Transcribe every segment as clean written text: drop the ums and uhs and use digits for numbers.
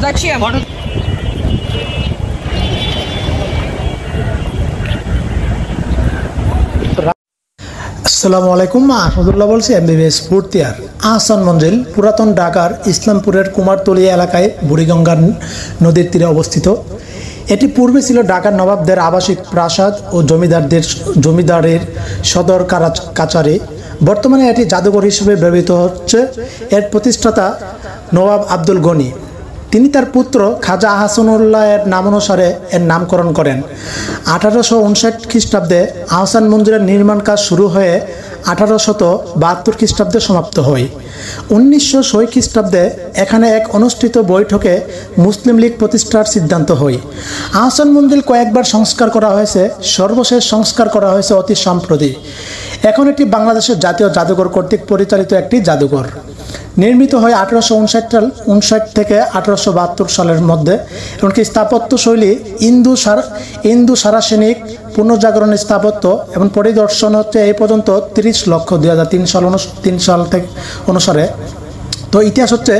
Zачем? আসসালামু আলাইকুম, আহমদুল্লাহ বলছি, MBBS fourth year. Ahsan Manzil পুরাতন ঢাকার ইসলামপুরের কুমারতলিয়া এলাকায় বুড়িগঙ্গা নদীর তীরে অবস্থিত। এটি পূর্বে ছিল ঢাকার নবাবদের আবাসিক প্রাসাদ ও জমিদারের সদর কাচারি। বর্তমানে এটি জাদুঘর হিসেবে ব্যবহৃত হচ্ছে। এর প্রতিষ্ঠাতা নবাব আব্দুল গনি। তিনি তার পুত্র খাজা আহসানুল্লাহ এর নামানুসারে এর নামকরণ করেন। 1859 খ্রিস্টাব্দে আহসান মঞ্জিলের নির্মাণ কাজ শুরু হয়ে 1872 খ্রিস্টাব্দে সমাপ্ত হয়। 1906 খ্রিস্টাব্দে এখানে এক অনুষ্ঠিত বৈঠকে মুসলিম লীগ প্রতিষ্ঠার সিদ্ধান্ত হয়। আহসান মঞ্জিল কয়েকবার সংস্কার করা হয়েছে, সর্বশেষ সংস্কার করা হয়েছে অতি সম্প্রতি। এখন এটি বাংলাদেশের জাতীয় জাদুঘর কর্তৃক পরিচালিত একটি জাদুঘর। নির্মিত হয় 1859 থেকে 1872 সালের মধ্যে। এমনকি স্থাপত্য শৈলী ইন্দু সারাসেনিক পুনর্জাগরণ স্থাপত্য এবং পরিদর্শন হচ্ছে এই পর্যন্ত 30 লক্ষ 2003 সাল থেকে অনুসারে। তো ইতিহাস হচ্ছে,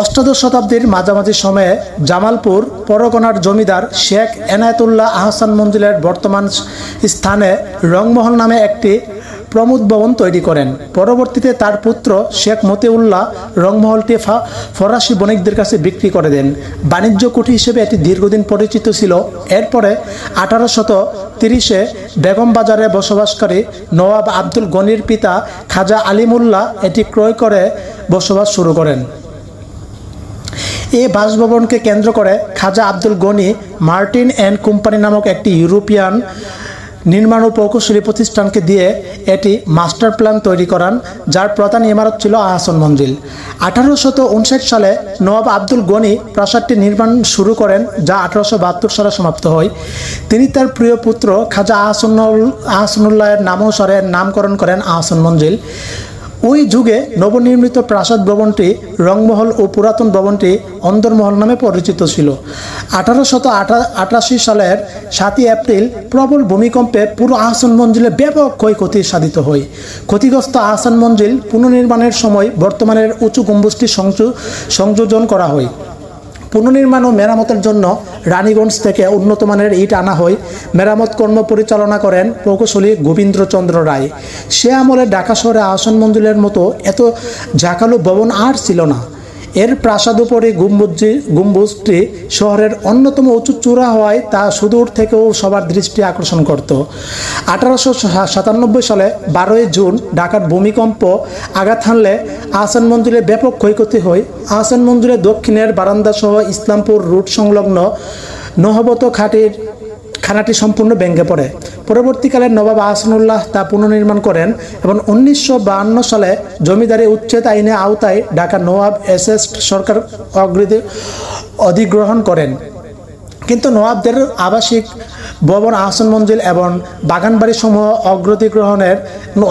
অষ্টাদশ শতাব্দীর মাঝামাঝি সময়ে জামালপুর পরগনার জমিদার শেখ এনায়েতুল্লাহ আহসান মঞ্জিলের বর্তমান স্থানে রংমহল নামে একটি প্রমোদ ভবন তৈরি করেন। পরবর্তীতে তার পুত্র শেখ মতিউল্লাহ রংমহলটি ফরাসি বণিকদের কাছে বিক্রি করে দেন। বাণিজ্য কুঠি হিসেবে এটি দীর্ঘদিন পরিচিত ছিল। এরপরে 1830-এ বেগম বাজারে বসবাসকারী নওয়াব আব্দুল গনির পিতা খাজা আলিমুল্লাহ এটি ক্রয় করে বসবাস শুরু করেন। এই বাসভবনকে কেন্দ্র করে Khwaja Abdul Gani Martin and company নামক একটি ইউরোপিয়ান নির্মাণ ও প্রকৌশলী প্রতিষ্ঠানকে দিয়ে এটি মাস্টার প্ল্যান তৈরি করান, যার প্রধান ইমারত ছিল আহসান মঞ্জিল। 1859 সালে নওয়াব আব্দুল গনি প্রাসাদটি নির্মাণ শুরু করেন, যা 1872 সালে সমাপ্ত হয়। তিনি তার প্রিয় পুত্র খাজা আহসানুল্লাহের নামানুসারে নামকরণ করেন আহসান মঞ্জিল। ওই যুগে নবনির্মিত প্রাসাদ ভবনটি রংমহল ও পুরাতন ভবনটি অন্দরমহল নামে পরিচিত ছিল। 1888 সালের 7 এপ্রিল প্রবল ভূমিকম্পে পুরো আহসান মঞ্জিলে ব্যাপক ক্ষয়ক্ষতি সাধিত হয়। ক্ষতিগ্রস্ত আহসান মঞ্জিল পুনর্নির্মাণের সময় বর্তমানের উঁচু গম্বুজটি সংযোজন করা হয়। পুনর্নির্মাণ ও মেরামতের জন্য রানীগঞ্জ থেকে উন্নত মানের ইট আনা হয়। মেরামত কর্ম পরিচালনা করেন প্রকৌশলী গোবিন্দ্রচন্দ্র রায়। সে আমলে ঢাকা শহরে আহসান মঞ্জিলের মতো এত ঝাঁকালো ভবন আর ছিল না। এর প্রাসাদোপরি গম্বুজটি শহরের অন্যতম উঁচু চূড়া হওয়ায় তা সুদূর থেকেও সবার দৃষ্টি আকর্ষণ করত। 1897 সালে 12 জুন ঢাকার ভূমিকম্প আঘাত হানলে আহসান মঞ্জিলে ব্যাপক ক্ষয়ক্ষতি হয়। আহসান মঞ্জিলের দক্ষিণের বারান্দা সহ ইসলামপুর রুট সংলগ্ন নহবত খানাটি সম্পূর্ণ ভেঙে পড়ে। পরবর্তীকালে নবাব আহসানুল্লাহ তা পুনর্নির্মাণ করেন এবং 1952 সালে জমিদারি উচ্ছেদ আইনের আওতায় ঢাকা নওয়াব এসএস সরকার অধিগ্রহণ করেন। কিন্তু নওয়াবদের আবাসিক ভবন আহসান মঞ্জিল এবং বাগানবাড়ি সমূহ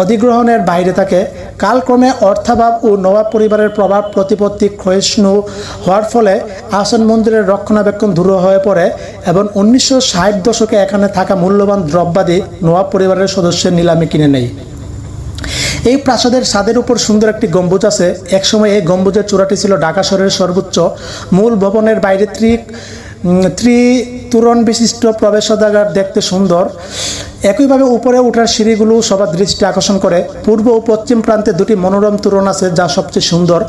অধিগ্রহণের বাইরে থাকে। কালক্রমে অর্থাভাব ও নওয়াব পরিবারের প্রভাব প্রতিপত্তি ক্ষয়িষ্ণু হওয়ার ফলে আহসান মঞ্জিলের রক্ষণাবেক্ষণ দূর হয়ে পড়ে এবং 1960 দশকে এখানে থাকা মূল্যবান দ্রব্যাদি নওয়াব পরিবারের সদস্যের নিলামে কিনে নেয়। এই প্রাসাদের ছাদের উপর সুন্দর একটি গম্বুজ আছে। একসময় এই গম্বুজের চূড়াটি ছিল ঢাকা শহরের সর্বোচ্চ। মূল ভবনের বাইরে ত্রিতোরণ বিশিষ্ট প্রবেশাগার দেখতে সুন্দর। একইভাবে উপরে ওঠার সিঁড়িগুলো সবার দৃষ্টি আকর্ষণ করে। পূর্ব ও পশ্চিম প্রান্তে দুটি মনোরম তোরণ আছে, যা সবচেয়ে সুন্দর।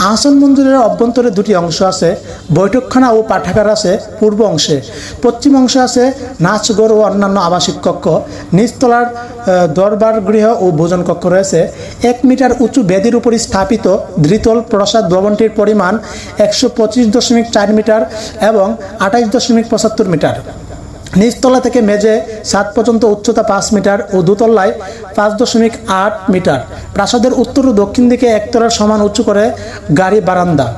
আহসান মঞ্জিলের অভ্যন্তরে দুটি অংশ আছে। বৈঠকখানা ও পাঠাগার আছে পূর্ব অংশে। পশ্চিম অংশে আছে নাচঘর ও অন্যান্য আবাসিক কক্ষ। নিচতলার দরবার গৃহ ও ভোজন কক্ষ রয়েছে। 1 মিটার উঁচু বেদির উপর স্থাপিত দ্বিতল প্রাসাদ ভবনটির পরিমাণ 125.4 মিটার এবং 28.75 মিটার। নিচতলা থেকে মেঝে ছাদ পর্যন্ত উচ্চতা 5 মিটার ও দোতলায় 5.8 মিটার। প্রাসাদের উত্তর ও দক্ষিণ দিকে একতলার সমান উঁচু করে গাড়ি বারান্দা।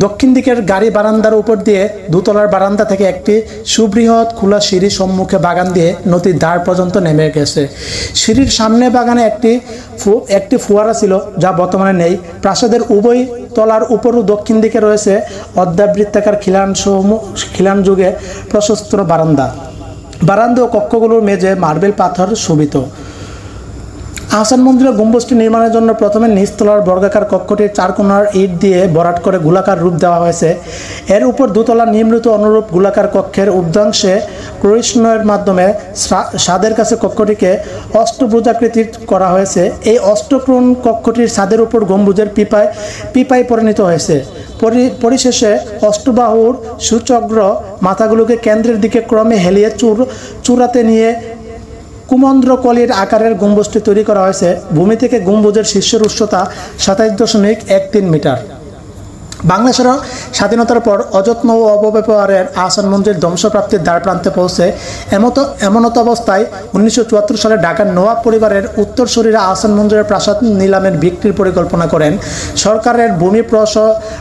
দক্ষিণ দিকের গাড়ি বারান্দার উপর দিয়ে দোতলার বারান্দা থেকে একটি সুবৃহৎ খোলা সিঁড়ি সম্মুখে বাগান দিয়ে নদীর ধার পর্যন্ত নেমে গেছে। সিঁড়ির সামনে বাগানে একটি ফোয়ারা ছিল, যা বর্তমানে নেই। প্রাসাদের উভয় তলার উপর ও দক্ষিণ দিকে রয়েছে অর্ধাবৃত্তাকার খিলান যুগে প্রশস্ত বারান্দা ও কক্ষগুলোর মেঝে মার্বেল পাথর শোভিত। আহসান মঞ্জিলের গম্বুজটি নির্মাণের জন্য প্রথমে নিচতলার বর্গাকার কক্ষটির চার কোণার ইট দিয়ে ভরাট করে গোলাকার রূপ দেওয়া হয়েছে। এর উপর দোতলা নির্মিত অনুরূপ গোলাকার কক্ষের ঊর্ধ্বাংশে ক্রয়ষ্ণের মাধ্যমে ছাদের কাছে কক্ষটিকে অষ্টভুজাকৃতি করা হয়েছে। এই অষ্টকোণ কক্ষটির ছাদের উপর গম্বুজের পিপায় পরিণত হয়েছে। পরিশেষে অষ্টবাহুর সুচগ্র মাথাগুলোকে কেন্দ্রের দিকে ক্রমে হেলিয়ে চূড়াতে নিয়ে কুমন্দ্রকলির আকারের গম্বুজটি তৈরি করা হয়েছে। ভূমি থেকে গম্বুজের শীর্ষের উচ্চতা 27.13 মিটার। বাংলাদেশের স্বাধীনতার পর অযত্ন ও অপব্যবহারের আহসান মঞ্জিল ধ্বংসপ্রাপ্তির দ্বারপ্রান্তে পৌঁছে এমনত অবস্থায় 1974 সালে ঢাকার নওয়াব পরিবারের উত্তরসূরিরা আহসান মঞ্জিলের প্রাসাদ নিলামের বিক্রির পরিকল্পনা করেন। সরকারের ভূমি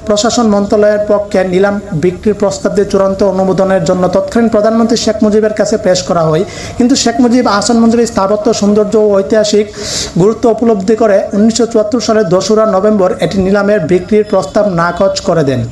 প্রশাসন মন্ত্রণালয়ের পক্ষে নিলাম বিক্রির প্রস্তাব দিয়ে চূড়ান্ত অনুমোদনের জন্য তৎকালীন প্রধানমন্ত্রী শেখ মুজিবের কাছে পেশ করা হয়। কিন্তু শেখ মুজিব আহসান মঞ্জিলের স্থাপত্য সৌন্দর্য ও ঐতিহাসিক গুরুত্ব উপলব্ধি করে 1974 সালের 2রা নভেম্বর এটি নিলামের বিক্রির প্রস্তাব নাকচ করে দেন।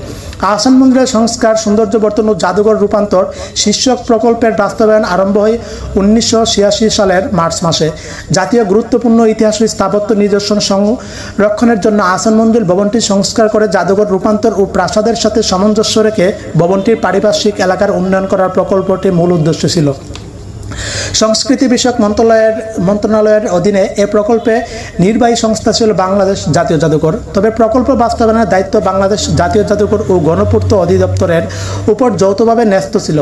আহসান মঞ্জিলের সংস্কার, সৌন্দর্যবর্ধন ও জাদুঘর রূপান্তর শীর্ষক প্রকল্পের বাস্তবায়ন আরম্ভ হয় 1986 সালের মার্চ মাসে। জাতীয় গুরুত্বপূর্ণ ইতিহাসের স্থাপত্য নিদর্শন সংরক্ষণের জন্য আহসান মঞ্জিল ভবনটি সংস্কার করে জাদুঘর রূপান্তর ও প্রাসাদের সাথে সামঞ্জস্য রেখে ভবনটির পারিপার্শ্বিক এলাকার উন্নয়ন করার প্রকল্পটির মূল উদ্দেশ্য ছিল। সংস্কৃতি বিষয়ক মন্ত্রণালয়ের অধীনে এ প্রকল্পে নির্বাহী সংস্থা ছিল বাংলাদেশ জাতীয় জাদুঘর। তবে প্রকল্প বাস্তবায়নের দায়িত্ব বাংলাদেশ জাতীয় জাদুঘর ও গণপূর্ত অধিদপ্তরের উপর যৌথভাবে ন্যস্ত ছিল।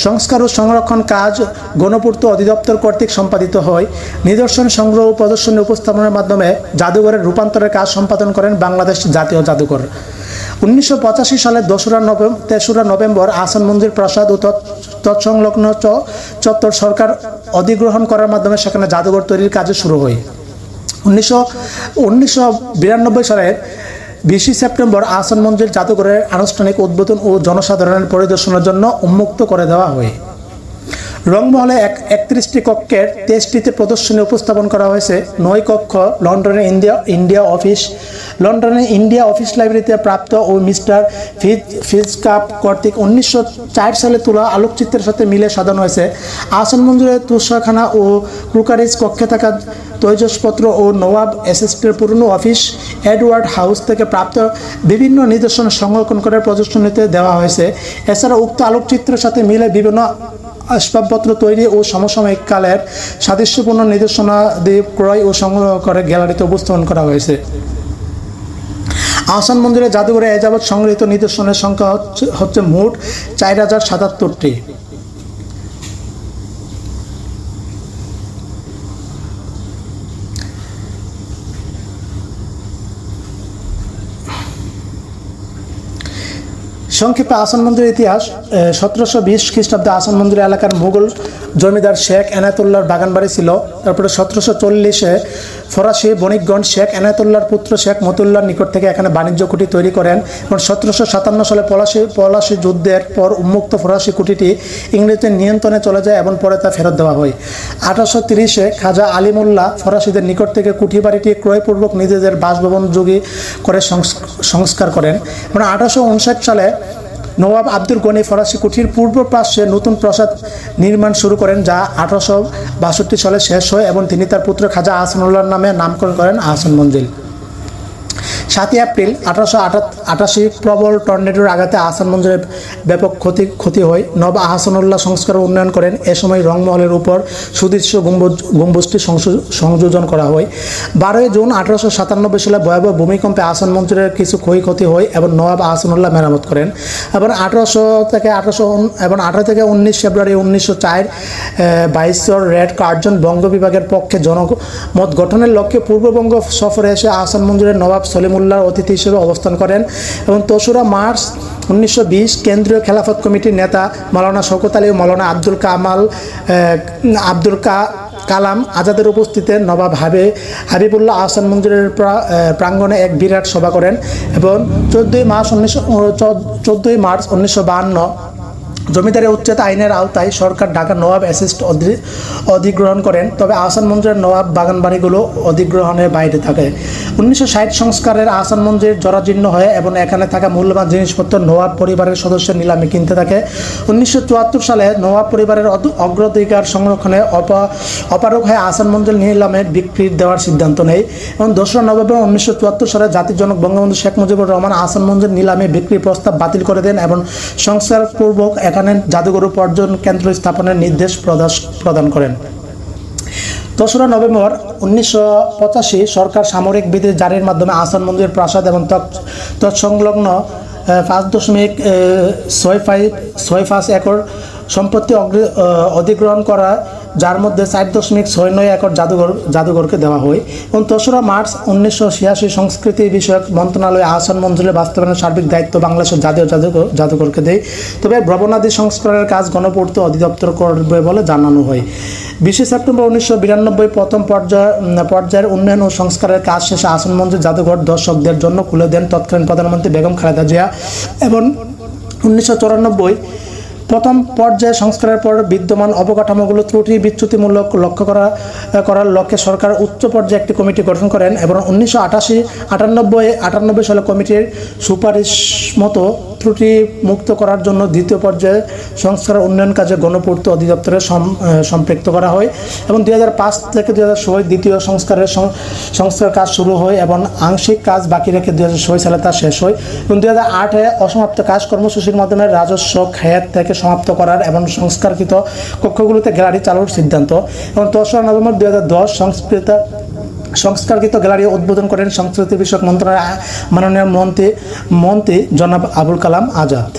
সংস্কার ও সংরক্ষণ কাজ গণপূর্ত অধিদপ্তর কর্তৃক সম্পাদিত হয়। নিদর্শন সংগ্রহ ও প্রদর্শনী উপস্থাপনের মাধ্যমে জাদুঘরের রূপান্তরের কাজ সম্পাদন করেন বাংলাদেশ জাতীয় জাদুঘর। 1985 সালের 3রা নভেম্বর আহসান মঞ্জিল প্রাসাদ ও তৎসংলগ্ন চত্বর সরকার অধিগ্রহণ করার মাধ্যমে সেখানে জাদুঘর তৈরির কাজ শুরু হয়। 1992 সালের 20 সেপ্টেম্বর আহসান মঞ্জিল জাদুঘরের আনুষ্ঠানিক উদ্বোধন ও জনসাধারণের পরিদর্শনের জন্য উন্মুক্ত করে দেওয়া হয়। রংমহলে 31টি কক্ষের 23টিতে প্রদর্শনী উপস্থাপন করা হয়েছে। 9 কক্ষ লন্ডনের ইন্ডিয়া অফিস লাইব্রেরিতে প্রাপ্ত ও মিস্টার ফিজকাপ কর্তৃক 1904 সালে তোলা আলোকচিত্রের সাথে মিলে সাজানো হয়েছে। আহসান মঞ্জিলের তুষারখানা ও ক্রুকারিজ কক্ষে থাকা তৈজসপত্র ও নওয়াব এসেস্টের পুরনো অফিস এডওয়ার্ড হাউস থেকে প্রাপ্ত বিভিন্ন নিদর্শন সংরক্ষণ করে প্রদর্শনীতে দেওয়া হয়েছে। এছাড়া উক্ত আলোকচিত্রের সাথে মিলে বিভিন্ন আসবাবপত্র তৈরি ও সমসাময়িক কালের সাদৃশ্যপূর্ণ নিদর্শনাদি ক্রয় ও সংগ্রহ করে গ্যালারিতে উপস্থাপন করা হয়েছে। আহসান মঞ্জিলের জাদুঘরে এ যাবৎ সংগৃহীত নিদর্শনের সংখ্যা হচ্ছে মোট 4077টি। সংক্ষেপে আহসান মঞ্জিলের ইতিহাস। 1720 খ্রিস্টাব্দে আহসান মঞ্জিল এলাকার মুঘল জমিদার শেখ এনায়েতুল্লাহর বাগানবাড়ি ছিল। তারপরে 1740-এ ফরাসি বণিকগণ শেখ এনায়েতুল্লাহর পুত্র শেখ মতিউল্লাহর নিকট থেকে এখানে বাণিজ্য কুঠি তৈরি করেন এবং 1757 সালে পলাশি যুদ্ধের পর উন্মুক্ত ফরাসি কুঠিটি ইংরেজদের নিয়ন্ত্রণে চলে যায় এবং পরে তা ফেরত দেওয়া হয়। 1830-এ খাজা আলিমুল্লাহ ফরাসিদের নিকট থেকে কুঠি বাড়িটি ক্রয়পূর্বক নিজেদের বাসভবন যোগী করে সংস্কার করেন এবং 1859 সালে নওয়াব আব্দুল গনি ফরাসি কুঠির পূর্ব পার্শ্বে নতুন প্রাসাদ নির্মাণ শুরু করেন, যা 1862 সালে শেষ হয় এবং তিনি তার পুত্র খাজা আহসানুল্লাহর নামে নামকরণ করেন আহসান মঞ্জিল। 7 এপ্রিল 1888 প্রবল টর্নেডোর আঘাতে আহসান মঞ্জিলের ব্যাপক ক্ষতি হয়। নবাব আহসানুল্লাহ সংস্কার ও উন্নয়ন করেন। এ সময় রংমহলের উপর সুদৃশ্য গম্বুজটি সংযোজন করা হয়। 12 জুন 1897 সালে ভয়াবহ ভূমিকম্পে আহসান মঞ্জিলের কিছু ক্ষয়ক্ষতি হয় এবং নবাব আহসানুল্লাহ মেরামত করেন এবং 18 থেকে 19 ফেব্রুয়ারি 1904 ভাইসরয় রেড কার্জন বঙ্গ বিভাগের পক্ষে জনমত গঠনের লক্ষ্যে পূর্ববঙ্গ সফরে এসে আহসান মঞ্জিলের নবাব সলিমুল্লাহর অতিথি হিসেবে অবস্থান করেন এবং 3রা মার্চ 1920 কেন্দ্রীয় খেলাফত কমিটির নেতা মাওলানা শওকত আলী ও মাওলানা আব্দুল কালাম আজাদের উপস্থিতিতে নবাব হাবিবুল্লাহ আহসান মঞ্জিলের প্রাঙ্গণে এক বিরাট সভা করেন এবং 14 মার্চ 1952 জমিদারি উচ্ছেদ আইনের আওতায় সরকার ঢাকার নবাব এসেস্ট অধিগ্রহণ করেন, তবে আহসান মঞ্জিলের নবাব বাগানবাড়িগুলো অধিগ্রহণের বাইরে থাকে। 1960 সংস্কারের আহসান মঞ্জিল জরাজীর্ণ হয়ে এবং এখানে থাকা মূল্যবান জিনিসপত্র নবাব পরিবারের সদস্য নিলামে কিনতে থাকে। 1974 সালে নবাব পরিবারের অগ্রাধিকার সংরক্ষণে অপারগ হয়ে আহসান মঞ্জিল নিলামে বিক্রি দেওয়ার সিদ্ধান্ত নেয় এবং 2রা নভেম্বর 1974 সালে জাতির জনক বঙ্গবন্ধু শেখ মুজিবুর রহমান আহসান মঞ্জিল নিলামে বিক্রির প্রস্তাব বাতিল করে দেন এবং সংস্কারপূর্বক এখানে জাদুঘর পর্যটন কেন্দ্র স্থাপনের নির্দেশ প্রদান করেন। 2রা নভেম্বর 1985 সরকার সামরিক বিধি জারির মাধ্যমে আহসান মঞ্জিল প্রাসাদ এবং তৎসংলগ্ন 5.65 একর সম্পত্তি অধিগ্রহণ করা, যার মধ্যে 4.69 একর জাদুঘরকে দেওয়া হয় এবং 2রা মার্চ 1986 সংস্কৃতি বিষয়ক মন্ত্রণালয় আহসান মঞ্জিলের বাস্তবায়নের সার্বিক দায়িত্ব বাংলাদেশের জাতীয় জাদুঘরকে দেয়। তবে ভবনাদি সংস্কারের কাজ গণপূর্ত অধিদপ্তর করবে বলে জানানো হয়। 20 সেপ্টেম্বর 1992 প্রথম পর্যায়ের উন্নয়ন ও সংস্কারের কাজ শেষে আহসান মঞ্জিল জাদুঘর দর্শকদের জন্য খুলে দেন তৎকালীন প্রধানমন্ত্রী বেগম খালেদা জিয়া এবং 1994 প্রথম পর্যায়ে সংস্কারের পর বিদ্যমান অবকাঠামোগুলো ত্রুটি বিচ্যুতিমূলক করার লক্ষ্যে সরকার উচ্চ পর্যায়ে একটি কমিটি গঠন করেন এবং 1998 সালে কমিটির সুপারিশ মতো ত্রুটি মুক্ত করার জন্য দ্বিতীয় পর্যায়ে সংস্কার উন্নয়ন কাজে গণপূর্ত অধিদপ্তরে সম্পৃক্ত করা হয় এবং 2005 থেকে 2016 দ্বিতীয় সংস্কার কাজ শুরু হয় এবং আংশিক কাজ বাকি রেখে 2016 সালে তা শেষ হয় এবং 2008-এ অসমাপ্ত কাজ কর্মসূচির মাধ্যমে রাজস্ব খাত থেকে সমাপ্ত করার এবং সংস্কারকৃত কক্ষগুলোতে গ্যালারি চালুর সিদ্ধান্ত এবং 2রা নভেম্বর 2010 সংস্কারকৃত গ্যালারি উদ্বোধন করেন সংস্কৃতি বিষয়ক মন্ত্রণালয়ের মাননীয় মন্ত্রী জনাব আবুল কালাম আজাদ।